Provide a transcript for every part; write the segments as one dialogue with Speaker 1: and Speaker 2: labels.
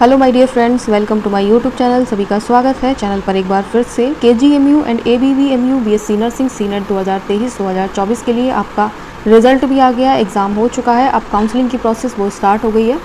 Speaker 1: Hello my dear friends, welcome to my YouTube channel. सभी का स्वागत है चैनल पर एक बार फिर से। KGMU and ABVMU BSc nursing senior 2023-2024 के लिए आपका रिजल्ट भी आ गया, एग्ज़ाम हो चुका है। अब काउंसलिंग की प्रोसेस वो स्टार्ट हो गई है।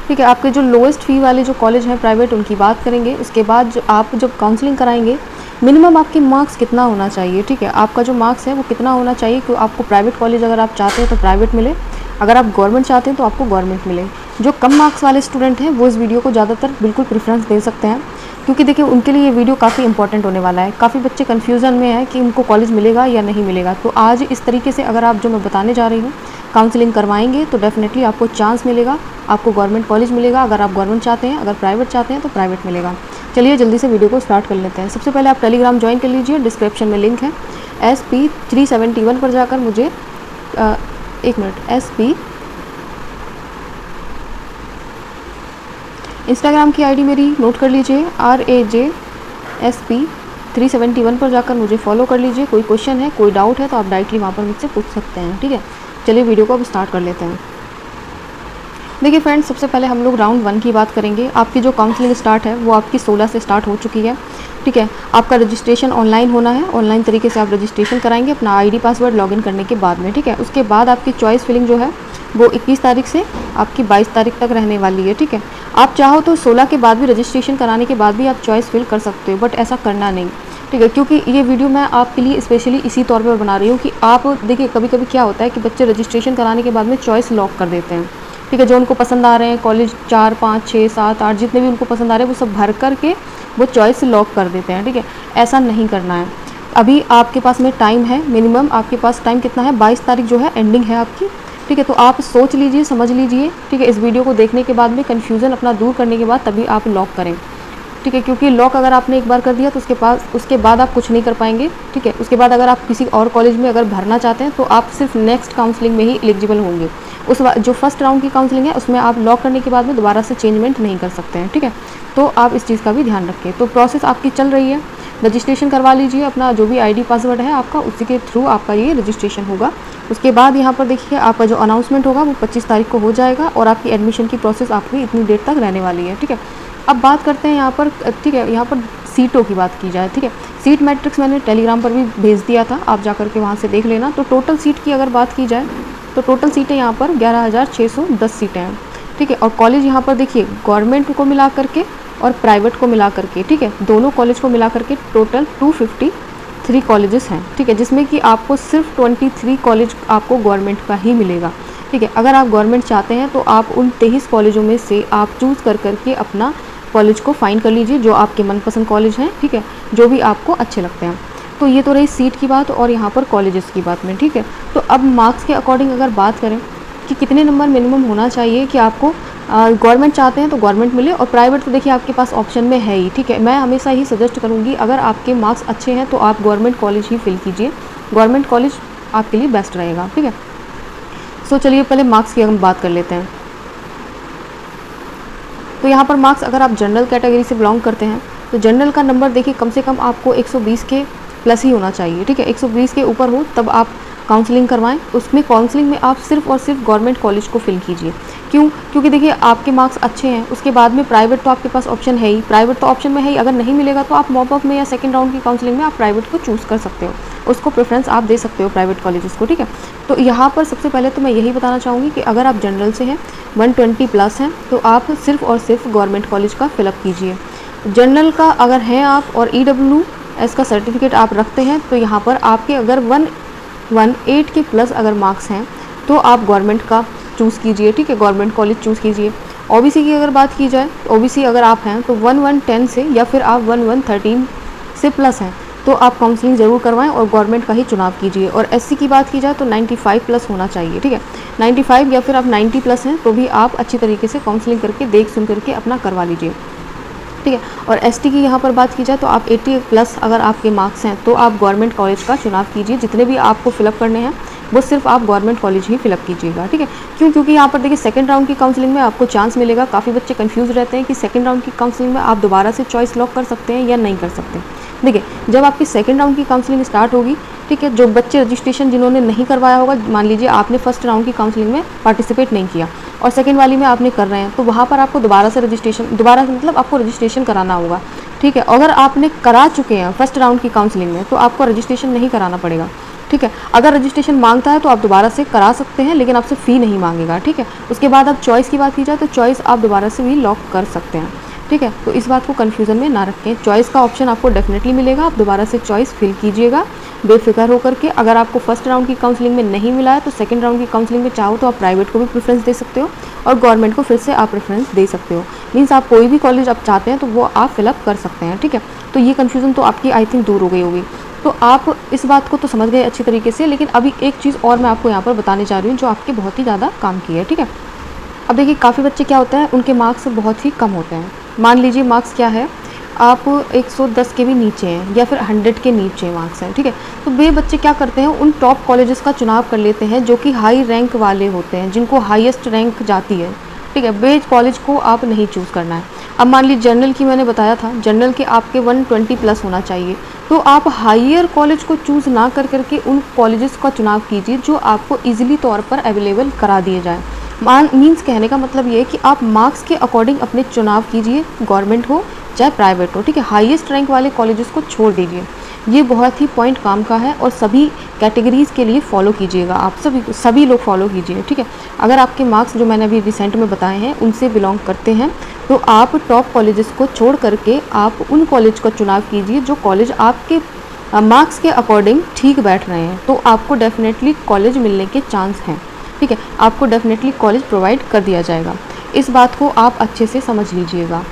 Speaker 1: ठीक है, आपके जो लोएस्ट फी वाले जो कॉलेज हैं प्राइवेट, उनकी बात करेंगे। उसके बाद आप जब काउंसलिंग कराएंगे, मिनिमम आपके मार्क्स कितना होना चाहिए। ठीक है, आपका जो मार्क्स है वो कितना होना चाहिए कि आपको प्राइवेट कॉलेज अगर आप चाहते हैं तो प्राइवेट मिले, अगर आप गवर्नमेंट चाहते हैं तो आपको गवर्नमेंट मिले। जो कम मार्क्स वाले स्टूडेंट हैं वो इस वीडियो को ज़्यादातर बिल्कुल प्रेफरेंस दे सकते हैं, क्योंकि देखिए उनके लिए ये वीडियो काफ़ी इंपॉर्टेंट होने वाला है। काफ़ी बच्चे कन्फ्यूज़न में हैं कि उनको कॉलेज मिलेगा या नहीं मिलेगा। तो आज इस तरीके से अगर आप जो मैं बताने जा रही हूँ काउंसलिंग करवाएंगे तो डेफिनेटली आपको चांस मिलेगा, आपको गवर्नमेंट कॉलेज मिलेगा। अगर आप गवर्नमेंट चाहते हैं, अगर प्राइवेट चाहते हैं तो प्राइवेट मिलेगा। चलिए जल्दी से वीडियो को स्टार्ट कर लेते हैं। सबसे पहले आप टेलीग्राम ज्वाइन कर लीजिए, डिस्क्रिप्शन में लिंक है। SP371 पर जाकर मुझे एक मिनट, SP इंस्टाग्राम की आईडी मेरी नोट कर लीजिए, RAJSP371 पर जाकर मुझे फॉलो कर लीजिए। कोई क्वेश्चन है, कोई डाउट है तो आप डायरेक्टली वहाँ पर मुझसे पूछ सकते हैं। ठीक है, चलिए वीडियो को अब स्टार्ट कर लेते हैं। देखिए फ्रेंड्स, सबसे पहले हम लोग राउंड 1 की बात करेंगे। आपकी जो काउंसलिंग स्टार्ट है वो आपकी 16 से स्टार्ट हो चुकी है। ठीक है, आपका रजिस्ट्रेशन ऑनलाइन होना है। ऑनलाइन तरीके से आप रजिस्ट्रेशन कराएंगे अपना ID पासवर्ड लॉगिन करने के बाद में। ठीक है, उसके बाद आपकी चॉइस फिलिंग जो है वो 21 तारीख से आपकी 22 तारीख तक रहने वाली है। ठीक है, आप चाहो तो 16 के बाद भी रजिस्ट्रेशन कराने के बाद भी आप चॉइस फिल कर सकते हो, बट ऐसा करना नहीं। ठीक है, क्योंकि ये वीडियो मैं आपके लिए स्पेशली इसी तौर पर बना रही हूँ कि आप देखिए कभी कभी क्या होता है कि बच्चे रजिस्ट्रेशन कराने के बाद में चॉइस लॉक कर देते हैं। ठीक है, जो उनको पसंद आ रहे हैं कॉलेज 4, 5, 6, 7, 8 जितने भी उनको पसंद आ रहे हैं वो सब भर करके वो चॉइस लॉक कर देते हैं। ठीक है, ऐसा नहीं करना है। अभी आपके पास में टाइम है, मिनिमम आपके पास टाइम कितना है, 22 तारीख जो है एंडिंग है आपकी। ठीक है, तो आप सोच लीजिए, समझ लीजिए। ठीक है, इस वीडियो को देखने के बाद में कन्फ्यूज़न अपना दूर करने के बाद तभी आप लॉक करें। ठीक है, क्योंकि लॉक अगर आपने एक बार कर दिया तो उसके बाद आप कुछ नहीं कर पाएंगे। ठीक है, उसके बाद अगर आप किसी और कॉलेज में अगर भरना चाहते हैं तो आप सिर्फ नेक्स्ट काउंसलिंग में ही एलिजिबल होंगे। जो फर्स्ट राउंड की काउंसलिंग है उसमें आप लॉक करने के बाद में दोबारा से चेंजमेंट नहीं कर सकते हैं। ठीक है, तो आप इस चीज़ का भी ध्यान रखें। तो प्रोसेस आपकी चल रही है, रजिस्ट्रेशन करवा लीजिए। अपना जो भी ID पासवर्ड है आपका, उसी के थ्रू आपका ये रजिस्ट्रेशन होगा। उसके बाद यहाँ पर देखिए आपका जो अनाउंसमेंट होगा वो 25 तारीख को हो जाएगा और आपकी एडमिशन की प्रोसेस आपकी इतनी देर तक रहने वाली है। ठीक है, अब बात करते हैं यहाँ पर। ठीक है, यहाँ पर सीटों की बात की जाए। ठीक है, सीट मैट्रिक्स मैंने टेलीग्राम पर भी भेज दिया था, आप जाकर के वहाँ से देख लेना। तो टोटल सीट की अगर बात की जाए तो टोटल सीटें यहाँ पर 11,610 सीटें हैं। ठीक है, और कॉलेज यहाँ पर देखिए गवर्नमेंट को मिला करके और प्राइवेट को मिला करके, ठीक है, दोनों कॉलेज को मिला करके टोटल 253 कॉलेजेस हैं। ठीक है, जिसमें कि आपको सिर्फ 23 कॉलेज आपको गवर्नमेंट का ही मिलेगा। ठीक है, अगर आप गवर्नमेंट चाहते हैं तो आप उन 23 कॉलेजों में से आप चूज़ कर करके अपना कॉलेज को फाइंड कर लीजिए, जो आपके मनपसंद कॉलेज हैं। ठीक है, जो भी आपको अच्छे लगते हैं। तो ये तो रही सीट की बात और यहाँ पर कॉलेजेस की बात में। ठीक है, तो अब मार्क्स के अकॉर्डिंग अगर बात करें कि कितने नंबर मिनिमम होना चाहिए कि आपको गवर्नमेंट चाहते हैं तो गवर्नमेंट मिले, और प्राइवेट तो देखिए आपके पास ऑप्शन में है ही। ठीक है, मैं हमेशा ही सजेस्ट करूँगी अगर आपके मार्क्स अच्छे हैं तो आप गवर्नमेंट कॉलेज ही फिल कीजिए, गवर्नमेंट कॉलेज आपके लिए बेस्ट रहेगा। ठीक है, सो चलिए पहले मार्क्स की हम बात कर लेते हैं। तो यहाँ पर मार्क्स अगर आप जनरल कैटेगरी से बिलोंग करते हैं तो जनरल का नंबर देखिए कम से कम आपको 120 के प्लस ही होना चाहिए। ठीक है, 120 के ऊपर हो तब आप काउंसलिंग करवाएं। उसमें काउंसलिंग में आप सिर्फ और सिर्फ गवर्नमेंट कॉलेज को फिल कीजिए। क्यों? क्योंकि देखिए आपके मार्क्स अच्छे हैं, उसके बाद में प्राइवेट तो आपके पास ऑप्शन है ही, प्राइवेट तो ऑप्शन में है ही। अगर नहीं मिलेगा तो आप मॉप अप में या सेकंड राउंड की काउंसलिंग में आप प्राइवेट को चूज़ कर सकते हो, उसको प्रेफरेंस आप दे सकते हो प्राइवेट कॉलेजेस को। ठीक है, तो यहाँ पर सबसे पहले तो मैं यही बताना चाहूँगी कि अगर आप जनरल से हैं, 120 प्लस हैं, तो आप सिर्फ और सिर्फ गवर्नमेंट कॉलेज का फिलअप कीजिए। जनरल का अगर हैं आप और EWS का सर्टिफिकेट आप रखते हैं तो यहाँ पर आपके अगर 118 के प्लस अगर मार्क्स हैं तो आप गवर्नमेंट का चूज़ कीजिए। ठीक है, गवर्नमेंट कॉलेज चूज़ कीजिए। OBC की अगर बात की जाए, OBC अगर आप हैं तो 1110 से या फिर आप 1113 से प्लस हैं तो आप काउंसलिंग ज़रूर करवाएं और गवर्नमेंट का ही चुनाव कीजिए। और SC की बात की जाए तो 95 प्लस होना चाहिए। ठीक है, 95 या फिर आप 90 प्लस हैं तो भी आप अच्छी तरीके से काउंसलिंग करके देख सुन करके अपना करवा लीजिए। ठीक है, और ST की यहाँ पर बात की जाए तो आप 80 प्लस अगर आपके मार्क्स हैं तो आप गवर्नमेंट कॉलेज का चुनाव कीजिए। जितने भी आपको फिलअप करने हैं वो सिर्फ आप गवर्नमेंट कॉलेज ही फिलअप कीजिएगा। ठीक है, क्यों? क्योंकि यहाँ पर देखिए सेकंड राउंड की काउंसलिंग में आपको चांस मिलेगा। काफ़ी बच्चे कंफ्यूज रहते हैं कि सेकंड राउंड की काउंसलिंग में आप दोबारा से चॉइस लॉक कर सकते हैं या नहीं कर सकते। देखिए जब आपकी सेकंड राउंड की काउंसलिंग स्टार्ट होगी, ठीक है, जो बच्चे रजिस्ट्रेशन जिन्होंने नहीं करवाया होगा, मान लीजिए आपने फर्स्ट राउंड की काउंसलिंग में पार्टिसिपेट नहीं किया और सेकंड वाली में आपने कर रहे हैं, तो वहाँ पर आपको दोबारा से मतलब आपको रजिस्ट्रेशन कराना होगा, ठीक है। अगर आपने करा चुके हैं फर्स्ट राउंड की काउंसलिंग में तो आपको रजिस्ट्रेशन नहीं कराना पड़ेगा, ठीक है। अगर रजिस्ट्रेशन मांगता है तो आप दोबारा से करा सकते हैं, लेकिन आपसे फ़ी नहीं मांगेगा, ठीक है। उसके बाद अब चॉइस की बात की जाए तो चॉइस आप दोबारा से भी लॉक कर सकते हैं, ठीक है। तो इस बात को कन्फ्यूज़न में ना रखें, चॉइस का ऑप्शन आपको डेफिनेटली मिलेगा, आप दोबारा से चॉइस फिल कीजिएगा बेफिक्र होकर के। अगर आपको फर्स्ट राउंड की काउंसलिंग में नहीं मिला है तो सेकंड राउंड की काउंसलिंग में चाहो तो आप प्राइवेट को भी प्रेफरेंस दे सकते हो और गवर्नमेंट को फिर से आप प्रेफरेंस दे सकते हो। मीन्स आप कोई भी कॉलेज आप चाहते हैं तो वो आप फिलअप कर सकते हैं, ठीक है। तो ये कन्फ्यूज़न तो आपकी आई थिंक दूर हो गई होगी। तो आप इस बात को तो समझ गए अच्छी तरीके से, लेकिन अभी एक चीज़ और मैं आपको यहाँ पर बताने जा रही हूँ जो आपके बहुत ही ज़्यादा काम की है, ठीक है। अब देखिए काफ़ी बच्चे क्या होता है, उनके मार्क्स बहुत ही कम होते हैं। मान लीजिए मार्क्स क्या है, आप 110 के भी नीचे हैं या फिर 100 के नीचे मार्क्स हैं, ठीक है। तो वे बच्चे क्या करते हैं, उन टॉप कॉलेजेस का चुनाव कर लेते हैं जो कि हाई रैंक वाले होते हैं, जिनको हाईएस्ट रैंक जाती है, ठीक है। वे कॉलेज को आप नहीं चूज़ करना है। अब मान लीजिए जनरल की मैंने बताया था, जनरल के आपके 120 प्लस होना चाहिए, तो आप हायर कॉलेज को चूज़ ना कर करके उन कॉलेजेस का चुनाव कीजिए जो आपको ईजिली तौर पर अवेलेबल करा दिए जाए। मीन्स कहने का मतलब ये है कि आप मार्क्स के अकॉर्डिंग अपने चुनाव कीजिए, गवर्नमेंट हो चाहे प्राइवेट हो, ठीक है। हाईएस्ट रैंक वाले कॉलेजेस को छोड़ दीजिए, ये बहुत ही पॉइंट काम का है और सभी कैटेगरीज़ के लिए फॉलो कीजिएगा, आप सभी लोग फॉलो कीजिए, ठीक है। अगर आपके मार्क्स जो मैंने अभी रिसेंट में बताए हैं उनसे बिलोंग करते हैं तो आप टॉप कॉलेजेस को छोड़ करके आप उन कॉलेज का चुनाव कीजिए जो कॉलेज आपके मार्क्स के अकॉर्डिंग ठीक बैठ रहे हैं, तो आपको डेफिनेटली कॉलेज मिलने के चांस हैं, ठीक है। आपको डेफिनेटली कॉलेज प्रोवाइड कर दिया जाएगा, इस बात को आप अच्छे से समझ लीजिएगा।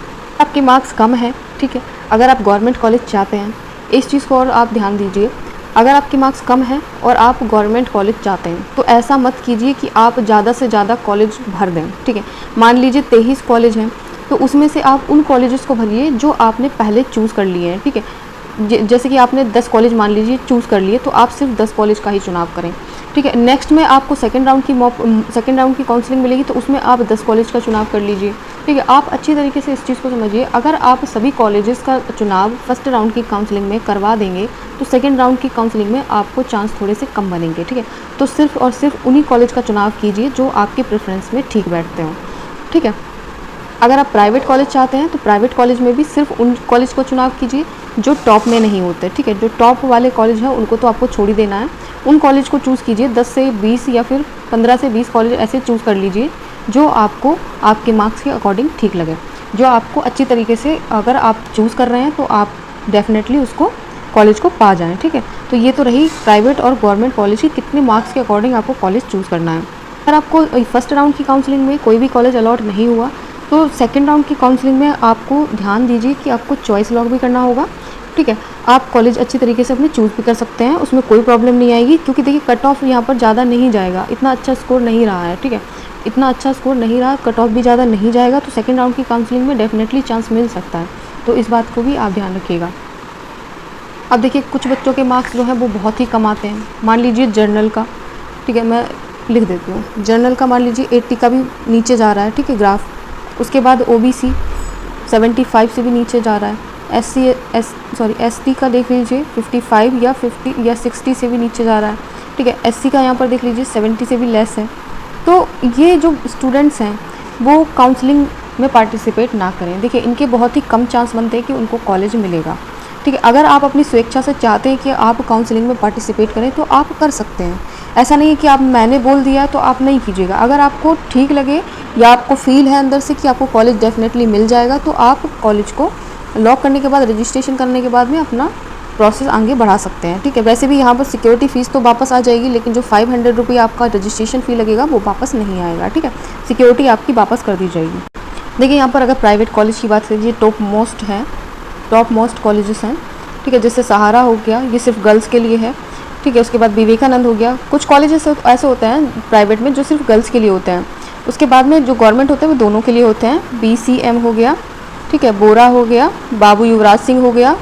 Speaker 1: आपके मार्क्स कम है, ठीक है, अगर आप गवर्नमेंट कॉलेज चाहते हैं, इस चीज़ को और आप ध्यान दीजिए। अगर आपके मार्क्स कम हैं और आप गवर्नमेंट कॉलेज चाहते हैं तो ऐसा मत कीजिए कि आप ज़्यादा से ज़्यादा कॉलेज भर दें, ठीक है। मान लीजिए 23 कॉलेज हैं तो उसमें से आप उन कॉलेजेस को भरिए जो आपने पहले चूज़ कर लिए हैं, ठीक है। जैसे कि आपने 10 कॉलेज मान लीजिए चूज़ कर लिए, तो आप सिर्फ 10 कॉलेज का ही चुनाव करें, ठीक है। नेक्स्ट में आपको सेकंड राउंड की काउंसलिंग मिलेगी तो उसमें आप 10 कॉलेज का चुनाव कर लीजिए, ठीक है। आप अच्छी तरीके से इस चीज़ को समझिए। अगर आप सभी कॉलेजेस का चुनाव फर्स्ट राउंड की काउंसलिंग में करवा देंगे तो सेकंड राउंड की काउंसलिंग में आपको चांस थोड़े से कम बनेंगे, ठीक है। तो सिर्फ और सिर्फ उन्हीं कॉलेज का चुनाव कीजिए जो आपके प्रेफरेंस में ठीक बैठते हों, ठीक है। अगर आप प्राइवेट कॉलेज चाहते हैं तो प्राइवेट कॉलेज में भी सिर्फ उन कॉलेज को चुनाव कीजिए जो टॉप में नहीं होते, ठीक है। जो टॉप वाले कॉलेज हैं उनको तो आपको छोड़ ही देना है, उन कॉलेज को चूज़ कीजिए। 10 से 20 या फिर 15 से 20 कॉलेज ऐसे चूज़ कर लीजिए जो आपको आपके मार्क्स के अकॉर्डिंग ठीक लगे, जो आपको अच्छी तरीके से अगर आप चूज़ कर रहे हैं तो आप डेफिनेटली उसको कॉलेज को पा जाएँ, ठीक है। तो ये तो रही प्राइवेट और गवर्नमेंट कॉलेज की कितने मार्क्स के अकॉर्डिंग आपको कॉलेज चूज़ करना है। अगर आपको फर्स्ट राउंड की काउंसलिंग में कोई भी कॉलेज अलॉट नहीं हुआ तो सेकंड राउंड की काउंसलिंग में आपको ध्यान दीजिए कि आपको चॉइस लॉक भी करना होगा, ठीक है। आप कॉलेज अच्छी तरीके से अपने चूज़ भी कर सकते हैं, उसमें कोई प्रॉब्लम नहीं आएगी, क्योंकि देखिए कट ऑफ यहाँ पर ज़्यादा नहीं जाएगा, इतना अच्छा स्कोर नहीं रहा है, ठीक है। इतना अच्छा स्कोर नहीं रहा, कट ऑफ भी ज़्यादा नहीं जाएगा, तो सेकंड राउंड की काउंसलिंग में डेफिनेटली चांस मिल सकता है, तो इस बात को भी आप ध्यान रखिएगा। अब देखिए कुछ बच्चों के मार्क्स जो हैं वो बहुत ही कम आते हैं। मान लीजिए जर्नल का, ठीक है, मैं लिख देती हूँ, जर्नल का मान लीजिए 80 का भी नीचे जा रहा है, ठीक है, ग्राफ। उसके बाद OBC 75 से भी नीचे जा रहा है, ST का देख लीजिए 55 या 50 या 60 से भी नीचे जा रहा है, ठीक है। SC का यहाँ पर देख लीजिए 70 से भी लेस है। तो ये जो स्टूडेंट्स हैं वो काउंसलिंग में पार्टिसिपेट ना करें। देखिए इनके बहुत ही कम चांस बनते हैं कि उनको कॉलेज मिलेगा, ठीक है। अगर आप अपनी स्वेच्छा से चाहते हैं कि आप काउंसलिंग में पार्टिसिपेट करें तो आप कर सकते हैं, ऐसा नहीं है कि आप मैंने बोल दिया तो आप नहीं कीजिएगा। अगर आपको ठीक लगे या आपको फील है अंदर से कि आपको कॉलेज डेफिनेटली मिल जाएगा तो आप कॉलेज को लॉक करने के बाद रजिस्ट्रेशन करने के बाद में अपना प्रोसेस आगे बढ़ा सकते हैं, ठीक है। वैसे भी यहाँ पर सिक्योरिटी फ़ीस तो वापस आ जाएगी, लेकिन जो 500 रुपये आपका रजिस्ट्रेशन फ़ी लगेगा वो वापस नहीं आएगा, ठीक है। सिक्योरिटी आपकी वापस कर दी जाएगी। देखिए यहाँ पर अगर प्राइवेट कॉलेज की बात कीजिए, टॉप मोस्ट कॉलेजेस हैं, ठीक है। जैसे सहारा हो गया, ये सिर्फ गर्ल्स के लिए है, ठीक है। उसके बाद विवेकानंद हो गया। कुछ कॉलेजेस ऐसे होते हैं प्राइवेट में जो सिर्फ गर्ल्स के लिए होते हैं। उसके बाद में जो गवर्नमेंट होते हैं वो दोनों के लिए होते हैं। BCM हो गया, ठीक है, बोरा हो गया, बाबू युवराज सिंह हो गया।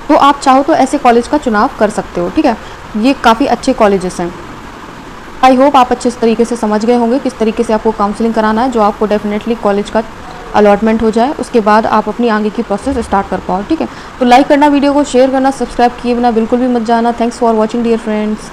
Speaker 1: तो आप चाहो तो ऐसे कॉलेज का चुनाव कर सकते हो, ठीक है। ये काफ़ी अच्छे कॉलेजेस हैं। आई होप आप अच्छे तरीके से समझ गए होंगे किस तरीके से आपको काउंसलिंग कराना है, जो आपको डेफिनेटली कॉलेज का अलॉटमेंट हो जाए, उसके बाद आप अपनी आगे की प्रोसेस स्टार्ट कर पाओ। ठीक है, तो लाइक करना, वीडियो को शेयर करना, सब्सक्राइब किए बिना बिल्कुल भी मत जाना। Thanks for watching dear friends.